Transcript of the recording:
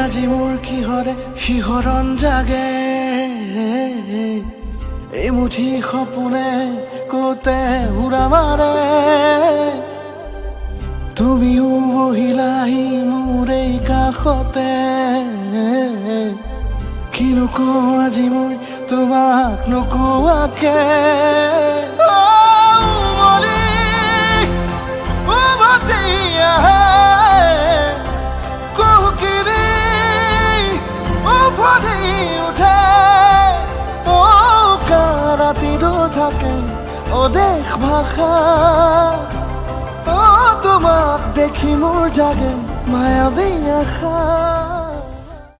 আজি মোৰ কিহৰে শিহৰণ জাগে এই মুঠি সপোনে কতে উৰা মাৰে তুমিও বহিলাহি মোৰ এই কাষতে কিনো কওঁ আজি মই তোমাক নোকোৱাকে থাকে অদেশ ভাষা তোমাক দেখি মোৰ জাগে মায়াবী আশা।